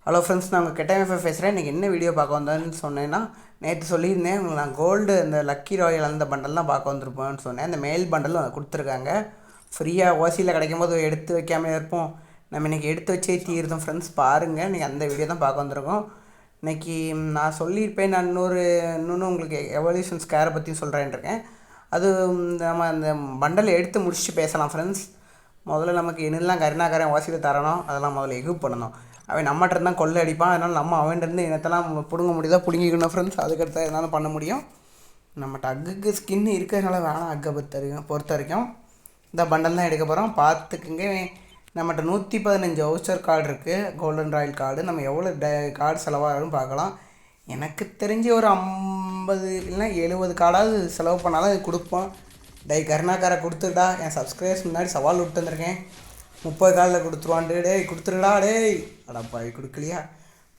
Hello friends, நான் உங்கள் கெட்டவன் பேசுகிறேன். இன்றைக்கி என்ன வீடியோ பார்க்க வந்தேன்னு சொன்னேன்னா, நேற்று சொல்லியிருந்தேன் உங்களுக்கு நான் கோல்டு இந்த லக்கி ராயல் அந்த பண்டல்லாம் பார்க்க வந்திருப்போம்னு சொன்னேன். அந்த மெயில் பண்டலும் கொடுத்துருக்காங்க. ஃப்ரீயாக ஓசியில் கிடைக்கும் போது எடுத்து வைக்காமல் இருப்போம். நம்ம இன்றைக்கி எடுத்து வச்சே தீர்ந்தோம் ஃப்ரெண்ட்ஸ். பாருங்கள், இன்றைக்கி அந்த வீடியோ தான் பார்க்க வந்திருக்கோம். இன்றைக்கி நான் சொல்லியிருப்பேன், நான் இன்னொன்று உங்களுக்கு எவல்யூஷன் ஸ்கேரை பற்றியும் சொல்கிறேன்ருக்கேன். அது நம்ம அந்த பண்டல் எடுத்து முடிச்சுட்டு பேசலாம் ஃப்ரெண்ட்ஸ். முதல்ல நமக்கு என்னெல்லாம் கருணாகரன் ஓசியில் தரணும், அதெல்லாம் முதல்ல எகு பண்ணணும். அவன் நம்மகிட்ட இருந்தால் கொள்ளை அடிப்பான். அதனால் நம்ம அவன்கிட்டருந்து இனத்தெல்லாம் பிடுங்க முடியுதா பிடுங்கிக்கணும் ஃப்ரெண்ட்ஸ். அதுக்கடுத்து எதனாலும் பண்ண முடியும். நம்மகிட்ட அக்குக்கு ஸ்கின் இருக்கிறதுனால வேணாம். அக்கை பொறுத்த வரைக்கும் இந்த பண்டல் தான் எடுக்க போகிறோம். பார்த்துக்குங்க, நம்மகிட்ட 115 வவுச்சர் கார்டு இருக்குது, கோல்டன் ராயல் கார்டு. நம்ம எவ்வளோ கார்டு செலவாகும் பார்க்கலாம். எனக்கு தெரிஞ்சு ஒரு 50 இல்லைனா 70 கார்டாவது செலவு பண்ணாலும் அது கொடுப்போம். கருணாக்காரை கொடுத்துட்டா. என் சப்ஸ்கிரைபர்ஸ் முன்னாடி சவால் விட்டு வந்திருக்கேன். 30 காலில் கொடுத்துருவான்ட்டு. கொடுத்துருடா அடப்பா கொடுக்கலையா?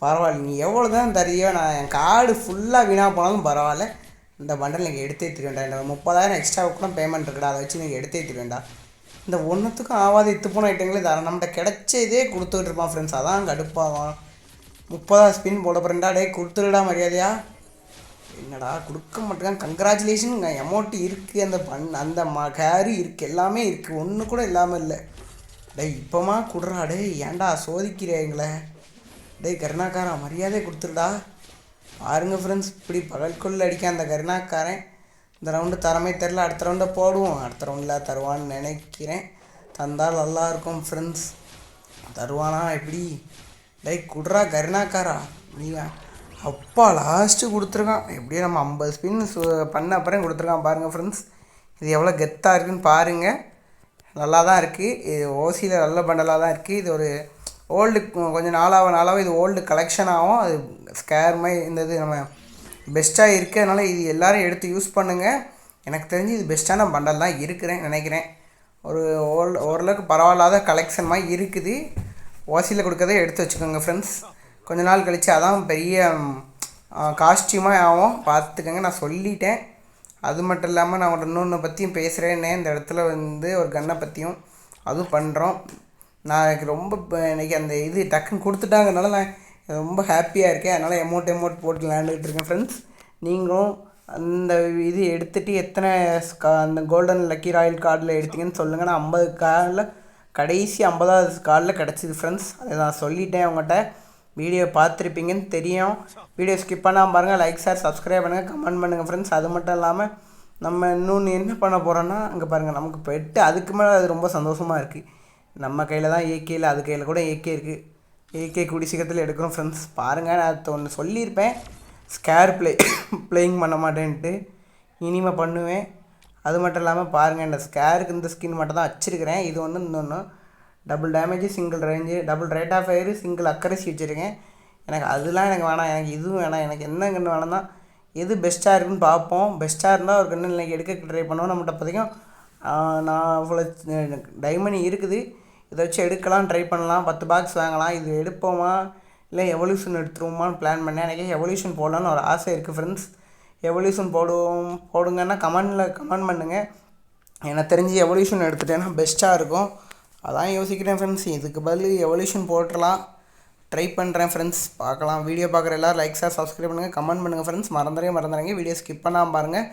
பரவாயில்ல, நீ எவ்வளோ தான் தரியோ. நான் என் கார்டு ஃபுல்லாக வீணாக போனாலும் பரவாயில்ல, இந்த பண்டல் நீங்கள் எடுத்தே தருவேண்டா. இந்த 30,000 எக்ஸ்ட்ரா கூட பேமெண்ட் இருக்குடா, அதை வச்சு நீங்கள் எடுத்தே தருவேண்டா. இந்த ஒன்றுத்துக்கும் ஆகாத இத்து போன ஐட்டங்களே தர நம்மகிட்ட கிடைச்ச இதே கொடுத்துக்கிட்டு இருப்பான் ஃப்ரெண்ட்ஸ். அதான் கடுப்பாகும். 30 ஸ்பின் போட போகிறேன்டா. கொடுத்துருடா மரியாதையா. என்னடா கொடுக்க மாட்டேங்க. கங்க்ராச்சுலேஷன், அமௌண்ட் இருக்குது, அந்த கேரி இருக்குது, எல்லாமே இருக்குது, ஒன்று கூட இல்லாமல் இல்லை. இப்போமா கொடுறா. ஏன்டா சோதிக்கிறீங்களே? கருணாக்காரன் மரியாதை கொடுத்துருடா. பாருங்க ஃப்ரெண்ட்ஸ், இப்படி பகல்கொள்ள அடிக்க அந்த கருணாக்காரன் இந்த ரவுண்டு தரமே தெரில. அடுத்த ரவுண்டை போடுவோம். அடுத்த ரவுண்டில் தருவான்னு நினைக்கிறேன். தந்தால் நல்லாயிருக்கும் ஃப்ரெண்ட்ஸ். தருவானா எப்படி? கொடுறா கருணாக்காரா. நீயா அப்பா லாஸ்ட்டு கொடுத்துருக்கான். எப்படியும் நம்ம 50 ஸ்பின் பண்ண அப்புறம் கொடுத்துருக்கான். பாருங்கள் ஃப்ரெண்ட்ஸ், இது எவ்வளோ கெத்தாக இருக்குதுன்னு பாருங்கள். நல்லா தான் இருக்குது. இது ஓசியில் நல்ல பண்டலாக தான் இருக்குது. இது ஒரு ஓல்டு, கொஞ்சம் நாளாக இது ஓல்டு கலெக்ஷன் ஆகும். அது ஸ்கேர் மாதிரி இந்த இது நம்ம பெஸ்ட்டாக இருக்குது. அதனால் இது எல்லோரும் எடுத்து யூஸ் பண்ணுங்கள். எனக்கு தெரிஞ்சு இது பெஸ்ட்டான பண்டல் தான் நினைக்கிறேன். ஒரு ஓரளவுக்கு பரவாயில்லாத கலெக்ஷன் மாதிரி இருக்குது. ஓசியில் கொடுக்கறதே எடுத்து வச்சுக்கோங்க ஃப்ரெண்ட்ஸ். கொஞ்ச நாள் கழித்து அதான் பெரிய காஸ்டியூமாக ஆகும். பார்த்துக்கோங்க, நான் சொல்லிட்டேன். அது மட்டும் இல்லாமல் நான் உங்கள்கிட்ட இன்னொன்று பற்றியும் பேசுகிறேன்னே. இந்த இடத்துல ஒரு கன்னை பற்றியும் அதுவும் பண்ணுறோம். நான் எனக்கு ரொம்ப இன்றைக்கி அந்த இது டக்குன்னு கொடுத்துட்டாங்கனால நான் ரொம்ப ஹாப்பியாக இருக்கேன். அதனால் எமௌண்ட் போட்டு விளையாண்டுக்கிட்டு இருக்கேன் ஃப்ரெண்ட்ஸ். நீங்களும் அந்த இது எடுத்துகிட்டு எத்தனை அந்த கோல்டன் லக்கி ராயல் கார்டில் எடுத்தீங்கன்னு சொல்லுங்கள். நான் 50 கார்டில் கடைசி 50வது கார்டில் கிடச்சிது ஃப்ரெண்ட்ஸ். அதை நான் சொல்லிட்டேன் அவங்ககிட்ட. வீடியோ பார்த்துருப்பீங்கன்னு தெரியும். வீடியோ ஸ்கிப் பண்ணாமல் பாருங்கள். லைக், ஷேர், சப்ஸ்கிரைப் பண்ணுங்கள், கமெண்ட் பண்ணுங்கள் ஃப்ரெண்ட்ஸ். அது மட்டும் இல்லாமல் நம்ம இன்னொன்று என்ன பண்ண போகிறோன்னா, அங்கே பாருங்கள், நமக்கு பெட்டு அதுக்கு மேலே அது ரொம்ப சந்தோஷமாக இருக்குது. நம்ம கையில் தான் ஏகே இல்லை, அது கையில் கூட ஏகே இருக்குது. ஏகே கூடி சீக்கிரத்தில் எடுக்கிறோம் ஃப்ரெண்ட்ஸ். பாருங்கள், நான் ஒன்று சொல்லியிருப்பேன், ஸ்கேர் பிளேயிங் பண்ண மாட்டேன்ட்டு. இனிமேல் பண்ணுவேன். அது மட்டும் இல்லாமல் பாருங்கள், இந்த ஸ்கேருக்கு இந்த ஸ்கின் மட்டும் தான் வச்சுருக்கிறேன். இது இன்னொன்று double damage, single range, double rate of fire, single accuracy வச்சுருக்கேன். எனக்கு வேணாம். எனக்கு இதுவும் வேணாம். எனக்கு என்ன கன்று வேணும்னா, எது பெஸ்ட்டாக இருக்குதுன்னு பார்ப்போம். பெஸ்ட்டாக இருந்தால் ஒரு கன்று இன்றைக்கி எடுக்க ட்ரை பண்ணுவோம். நம்மகிட்ட பார்த்திங்கன்னா நான் அவ்வளோ டைமண்ட் இருக்குது. இதை வச்சு எடுக்கலாம், ட்ரை பண்ணலாம், 10 பாக்ஸ் வாங்கலாம். இது எடுப்போமா இல்லை எவல்யூஷன் எடுத்துருவோமான்னு பிளான் பண்ணேன். எனக்கு எவல்யூஷன் போடலான்னு ஒரு ஆசை இருக்குது ஃப்ரெண்ட்ஸ். எவல்யூஷன் போடுங்கன்னா கமெண்ட் பண்ணுங்கள். எனக்கு தெரிஞ்சு எவல்யூஷன் எடுத்துகிட்டேன்னா பெஸ்ட்டாக இருக்கும். அதான் யோசிக்கிறேன் ஃப்ரெண்ட்ஸ். இதுக்கு பதில் எவல்யூஷன் போட்டுடலாம். ட்ரை பண்ணுறேன் ஃப்ரெண்ட்ஸ். பார்க்கலாம். வீடியோ பார்க்குற எல்லோரும் லைக், ஷேர், சப்ஸ்கிரைப் பண்ணுங்கள், கமெண்ட் பண்ணுங்கள் ஃப்ரெண்ட்ஸ். மறந்துடுங்க. வீடியோ ஸ்கிப் பண்ணாமல் பாருங்கள்.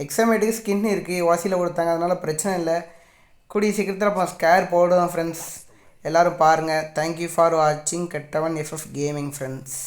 எக்ஸாமேட்டுக்கு ஸ்கின் இருக்குது, வாசியில் கொடுத்தாங்க, அதனால் பிரச்சனை இல்லை. கூடிய சீக்கிரத்தில் அப்போ ஸ்கேர் போடுவோம் ஃப்ரெண்ட்ஸ். எல்லோரும் பாருங்கள். தேங்க்யூ ஃபார் வாட்சிங் கெட்டவன் FF கேமிங் ஃப்ரெண்ட்ஸ்.